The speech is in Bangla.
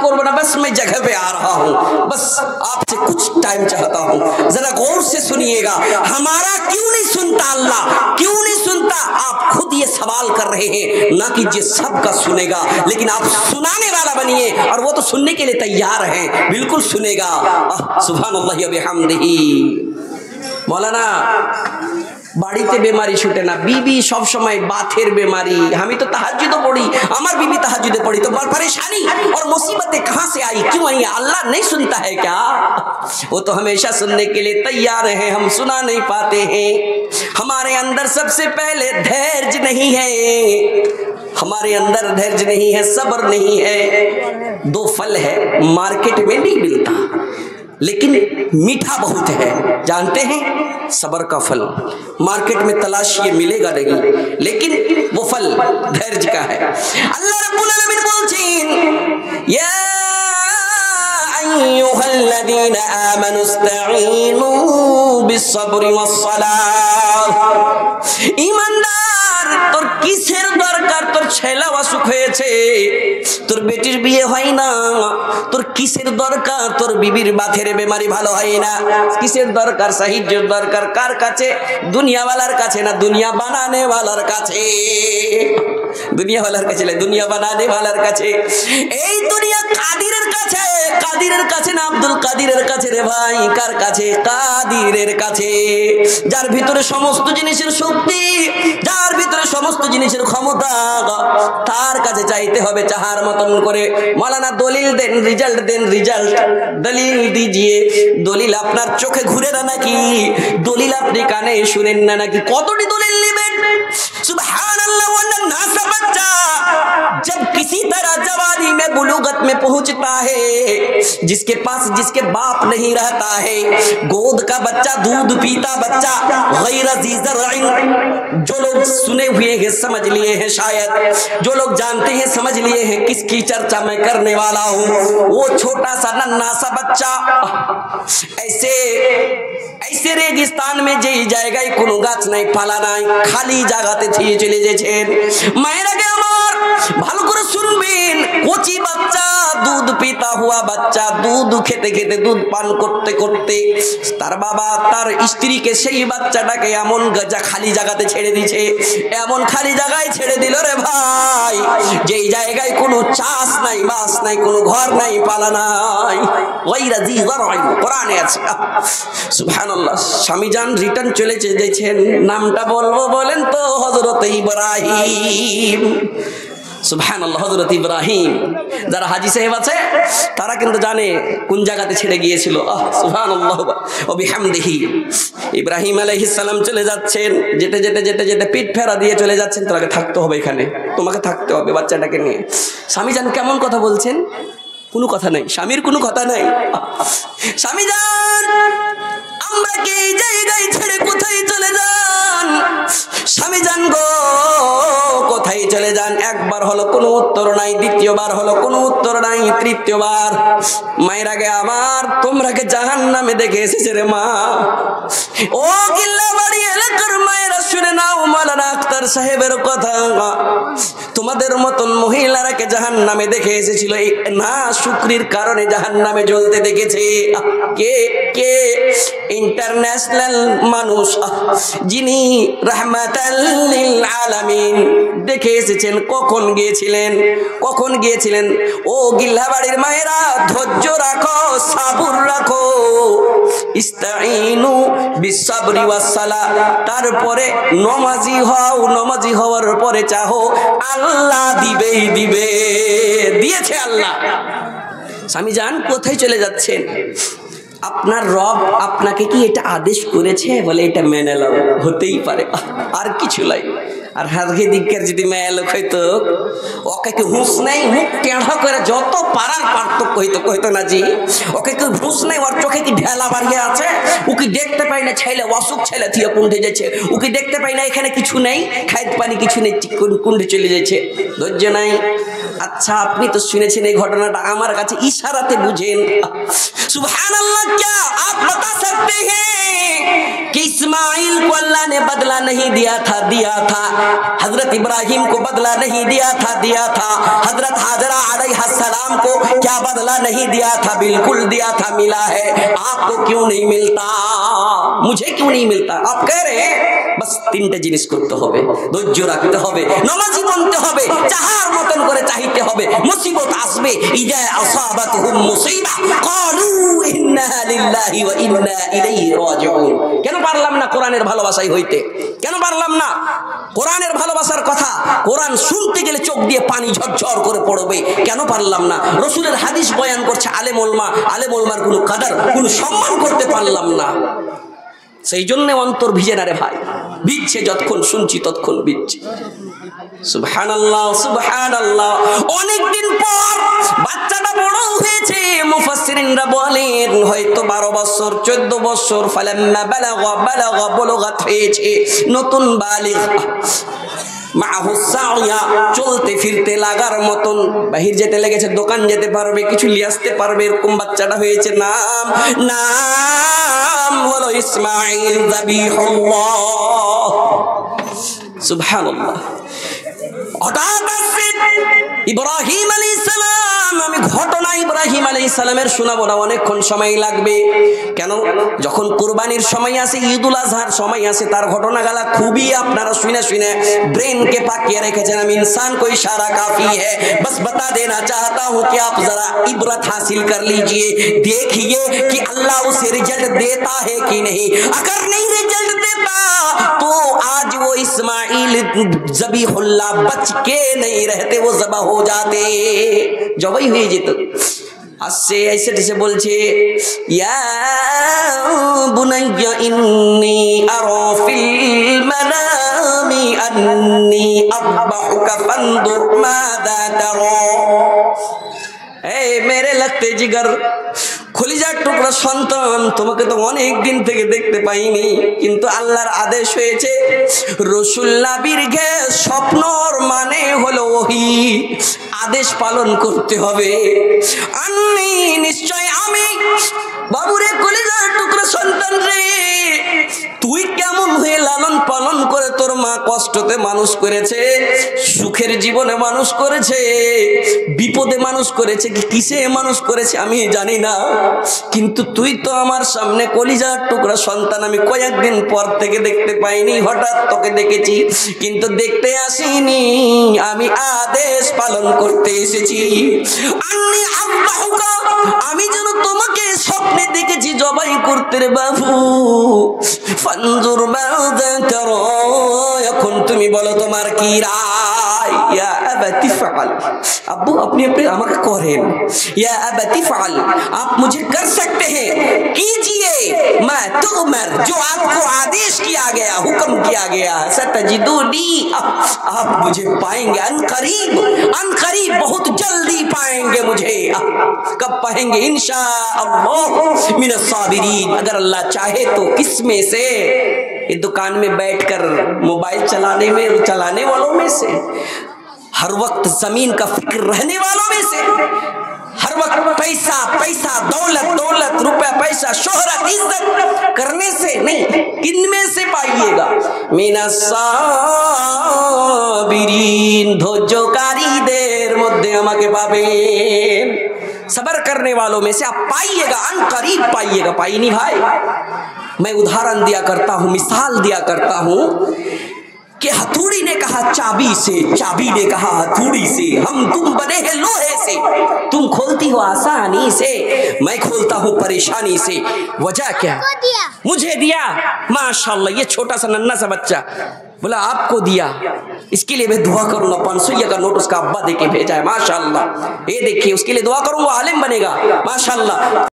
করবো না, बस मैं जगह पे आ रहा हूँ, बस आपसे कुछ टाइम चाहता हूँ, जरा गौर से सुनिएगा। हमारा क्यों नहीं सुनता अल्लाह, क्यों नहीं सुनता? आप खुद ये सवाल कर रहे हैं, ना कि ये सबका सुनेगा, लेकिन आप सुनाने वाला बनिए, और वो तो सुनने के लिए तैयार है, बिल्कुल सुनेगा। सुभानअल्लाह व बिहम्दिही। मौलाना বাড়িতে বেমারি ছুটে না, বিবি সব সময় বাতের বেমারি, আমি তো তাহাজ্জুদও পড়ি, আমার बीबी तहज्जुद पढ़ी तो परेशानी और मुसीबतें कहां से आई, क्यों आई? अल्लाह नहीं सुनता है क्या? वो तो हमेशा सुनने के लिए तैयार है, हम सुना नहीं पाते हैं। हमारे अंदर सबसे पहले धैर्य नहीं है, हमारे अंदर धैर्य नहीं है, सब्र नहीं है। दो फल है, मार्केट में नहीं मिलता, लेकिन मीठा बहुत है, जानते हैं? सब्र का फल मार्केट में तलाशिए, मिलेगा नहीं, लेकिन वो फल धैर्य का है। अल्लाह रब्बुल आलमीन बोलছেন, या अय्युहल्लज़ीना आमनू इस्ताईनू बिस्सब्रि वस्सलाह। ईमानदार, তোর কিসের দরকার? তোর ছেলে অসুখ হয়েছে, তোর বেটির বিয়ে হয় না, তোর কিসের দরকার? তোর বিবির বাতের বেমারি ভালো হয় না, কিসের দরকার? সাহায্যের দরকার কার কাছে? দুনিয়াওয়ালার কাছে না, দুনিয়া বানানে ওয়ালার কাছে। দুনিয়াওয়ালার কাছে না, দুনিয়া বানানে ওয়ালার কাছে। এই দুনিয়া কাদিরের কাছে, কাদিরের কাছে না, আব্দুল কাদিরের কাছে রে ভাই। কার কাছে? কাদিরের কাছে, যার ভিতরে সমস্ত জিনিসের শক্তি, যার ভিতরে সমস্ত জিনিসের ক্ষমতা, তার কাছে চাইতে হবে চাহার মতন করে। মাওলানা দলিল দেন, রিজাল্ট দেন, রিজাল্ট দলিল দিজিয়ে। দলিল আপনার চোখে ঘুরে না নাকি? দলিল আপনি কানে শুনেন না নাকি? কতটি দলিল নেবেন? सुबहानअल्लाह। वरना नासा बच्चा जब किसी तरह जवानी में बुलूगत में पहुंचता है, जिसके पास जिसके बाप नहीं रहता है, गोद का बच्चा, दूध पीता बच्चा, गैर ज़ी ज़रअइन, जो लोग सुने हुए हैं समझ लिए हैं, शायद जो लोग जानते हैं समझ लिए हैं किसकी चर्चा मैं करने वाला हूँ। वो छोटा सा नन्हा सा बच्चा ऐसे ऐसे रेगिस्तान में যে জায়গায় কোনো গাছ নাই, পালা নাই, খালি জায়গাতে থিয়ে চলে যাচ্ছেন। মায়েরা গে আমার, ভালো করে শুনবেন। কচি বাচ্চা, দুধ পিতা হুয়া বাচ্চা, দুধ খেতে খেতে, দুধ পান করতে করতে তার বাবা তার স্ত্রীকে সেই বাচ্চাটাকে এমন খালি জায়গাতে ছেড়ে দিয়েছে, এমন খালি জায়গায় ছেড়ে দিল রে ভাই, যেই জায়গায় কোনো চাষ নাই, বাস নাই, কোনো ঘর নাই, পালা নাই। ওয়াইরা জি যারআইন কোরআনে আছে। সুবহানাল্লাহ। স্বামী জান রিটার্ন চলে যাচ্ছেন, নামটা বলবো বলেন তো? হযরত ইব্রাহিম। সুবহানাল্লাহ, হযরত ইব্রাহিম। যারা হাজী সাহেব আছে তারা কিন্তু জানে কোন জায়গাতে ছেড়ে গিয়েছিল। সুবহানাল্লাহ ওয়া বিহামদিহি। ইব্রাহিম আলাইহিস সালাম চলে যাচ্ছেন, যেতে যেতে যেতে যেতে পিঠ ফেরা দিয়ে চলে যাচ্ছেন। তোমাকে থাকতে হবে এখানে, তোমাকে থাকতে হবে বাচ্চাটাকে নিয়ে। স্বামী জান কেমন কথা বলছেন? কোনো কথা নাই, স্বামীর কোনো কথা নাই। স্বামী জান আমরা কি এই জায়গায় ছেড়ে কোথায় চলে যান? স্বামী জান গো কোথায় চলে যান? একবার হলো কোনো উত্তর নাই, দ্বিতীয়বার হলো কোনো উত্তর নাই, তৃতীয়বার মায়ের আগে আমার তোমরা কে জাহান্নামে দেখে এসেছে রে মা। ও গিল্লাবাড়ি এলাকার মায়েরা শুনে নাও মাওলানা আখতার সাহেবের কথা। তোমাদের মতন মহিলারাকে জাহান্নামে দেখে এসেছিল, না শুকরির কারণে জাহান্নামে জ্বলতে দেখেছে। কে কে? ইন্টারন্যাশনাল মানুষ, যিনি রাহমাতাল লিল আলামিন দেখে এসেছেন। কখন গিয়েছিলেন? কখন গিয়েছিলেন? ও গিল্লাবাড়ির মায়েরা ধৈর্য রাখো, সাবুর রাখো। ইস্তাইনু বিসসাবরি ওয়াসসালাহ। তারপরে নমাজি হও, নমাজি হওয়ার পরে চাহো, আল্লাহ দিবেই দিবে। দিয়েছে আল্লাহ। স্বামী জান কোথায় চলে যাচ্ছেন? আপনার রব আপনাকে কি এটা আদেশ করেছে? বলে এটা মেনে নাও। হতেই পারে, আর কিছু নাই। আর হাজকে দিকের যদি মেয়ে লোক হইতো, ওকে কি হুঁশ নেই? মুখ টেঁড়া করে যত পারার পার্থক্য হইতো, কইতো না জি ওকে কি হুঁশ নেই? ওর চোখে কি ঢেলা বাড়িয়ে আছে? ও কি দেখতে পাই না ছেলে অসুখ, ছেলে থিয়ে কুণ্ঠে যাচ্ছে? ও কি দেখতে পাই না এখানে কিছু নেই, খাইতে পানি কিছু নেই, কুণ্ঠে চলে যাচ্ছে? ধৈর্য নাই। अच्छा আপনি তো শুনেছেন এই ঘটনাটা আমার কাছে ইশারাতে বুঝেন সুবহানাল্লাহ क्या आप बता सकते हैं कि इस्माइल को अल्लाह ने बदला नहीं दिया था हजरत इब्राहिम को बदला नहीं दिया था हजरत हाजरा अलैहिस्सलाम को क्या बदला नहीं दिया था बिल्कुल दिया था मिला है आपको क्यों नहीं मिलता मुझे क्यों नहीं मिलता आप कह रहे हैं बस তিনটা জিনিস করতে হবে ধৈর্য রাখতে হবে নামাজি বনতে হবে চাহার মতন করে চাইতে হবে মুসিবত আসবে ইজা আসাবাতহুম মুসিবা ক্বালু ইন্না লিল্লাহি ওয়া ইন্না ইলাইহি রাজিউন কেন পারলাম না কোরআনের ভালোবাসাই হইতে কেন পারলাম না কোরআনের ভালোবাসার কথা কোরআন শুনতে গেলে চোখ দিয়ে পানি ঝরঝর করে পড়বে কেন পারলাম না রাসূলের হাদিস বয়ান করছে আলেম ওলামার কোনো কদর কোনো সম্মান করতে পারলাম না সেই জন্য অন্তর ভিজে না রে ভাই ভিজছে যতক্ষণ শুনছি ততক্ষণ ভিজছে সুবহানাল্লাহ অনেক দিন পর বাচ্চাটা বড় হয়েছে মুফাসসিরিনরা বলেন হয়তো 12 বছর 14 বছর ফালাম্মা বালাগা বুলুগাত হয়েছে নতুন বালিগ মাহু সাইয়া চলতে ফিরতে লাগার মতন বাহির যেতে লেগেছে দোকান যেতে পারবে কিছু নিয়ে আসতে পারবে এরকম বাচ্চাটা হয়েছে নাম হলো ইসমাঈল যাবিহুল্লাহ সুবহানাল্লাহ হঠাৎ ইব্রাহিম আলাইহিস সালাম আমি ঘটনা ইব্রাহিম আলাইহিস সালামের শোনাবো না অনেকক্ষণ সময় লাগবে কেন যখন কুরবানির সময় আসে ঈদুল আজহার সময় আসে তার ঘটনাগুলো খুবই আপনারা শুনে ब्रेन के पाकिए रखेছেন আমি इंसान को इशारा काफी है बस बता देना चाहता हूं कि आप जरा इबरत हासिल कर लीजिए देखिए कि अल्लाह उसे रिजल्ट देता है कि नहीं अगर नहीं रिजल्ट देता तो आज वो इस्माइल ज़बीहुल्लाह बच के नहीं रहते वो ज़बह हो जाते जबई हुई जेत আসছে ऐसे বলছে ইয়া বুনাইয়া ইন্নী আরা ফিল মানামি আন্নী আযবাহুকা ফানদুর মাযা তারা এই মেরে লাগতে জিগর খলিজার টুকরা সন্তান তোমাকে তো অনেক দিন থেকে দেখতে পাইনি কিন্তু আল্লাহর আদেশ হয়েছে রাসূল নবীর গে স্বপ্নর মানে হলো ওহী আদেশ পালন করতে হবে আমি নিশ্চয় আমি বাবুরে কলিজার টুকরা সন্তান রে তুই কেমন হয়ে লালন পালন করে তোর মা কষ্টতে মানুষ করেছে সুখের জীবনে মানুষ করেছে বিপদে মানুষ করেছে কি কিসে মানুষ করেছে আমি জানি না কিন্তু তুই তো আমার সামনে কলিজার টুকরা সন্তান আমি কয়েকদিন পর থেকে দেখতে পাইনি হঠাৎ তোকে দেখেছি কিন্তু দেখতে আসিনি আমি আদেশ পালন করতে এসেছি আমি যেন তোমাকে স্বপ্নে দেখেছি জবাই করতে রে বাবু ফানজুর মাযা তারা এখন তুমি বলো তোমার কি রায় ইয়া আবাতি ফাল अब्बू अपने अपने अमर करें या अबती फाल आप मुझे कर सकते हैं कीजिए मैं तुमर जो आपको आदेश किया गया हुक्म किया गया सतजिदुनी आप मुझे पाएंगे अनकरीब बहुत जल्दी पाएंगे मुझे कब पाएंगे इंशाअल्लाह मिनस साबिरीन अगर अल्लाह चाहे तो इसमें से ये दुकान में बैठकर मोबाइल चलाने वालों में से हर वक्त जमीन का फिक्र रहने वालों में से हर वक्त पैसा दौलत रुपया पैसा शोहरत इज्जत करने से नहीं किनमें से पाइएगा मिनस साबिरीन धैर्यकारीদের মধ্যে আমাকে পাবেন सबर करने वालों में से आप पाइएगा अनकरीब पाइएगा पाई नहीं भाई मैं उदाहरण दिया करता हूं मिसाल दिया करता हूं कि हथौड़ी ने कहा चाबी से चाबी ने कहा हथौड़ी से हम तुम बने हैं लोहे से तुम खोलती हो आसानी से मैं खोलता हूँ परेशानी से वजह क्या मुझे दिया माशाल्लाह ये छोटा सा नन्हा सा बच्चा बोला आपको दिया इसके लिए मैं दुआ करूंगा 500 का नोट उसका अब्बा देके भेजा है माशाल्लाह ये देखिए उसके लिए दुआ करूंगा आलिम बनेगा माशाल्लाह